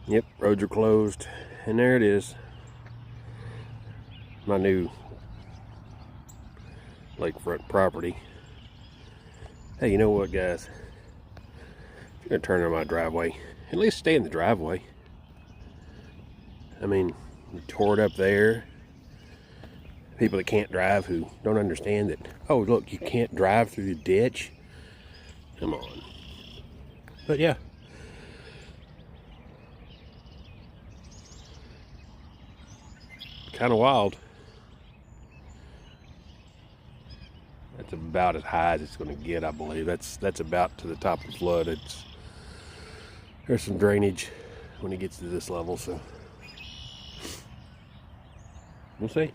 Yep, roads are closed. And there it is. My new lakefront property. Hey, you know what, guys? If you're gonna turn on my driveway, at least stay in the driveway. I mean, you tore it up there. People that can't drive who don't understand that, oh, look, you can't drive through the ditch. Come on. But yeah. Kind of wild. That's about as high as it's going to get, I believe. That's about to the top of the flood. There's some drainage when it gets to this level, so we'll see.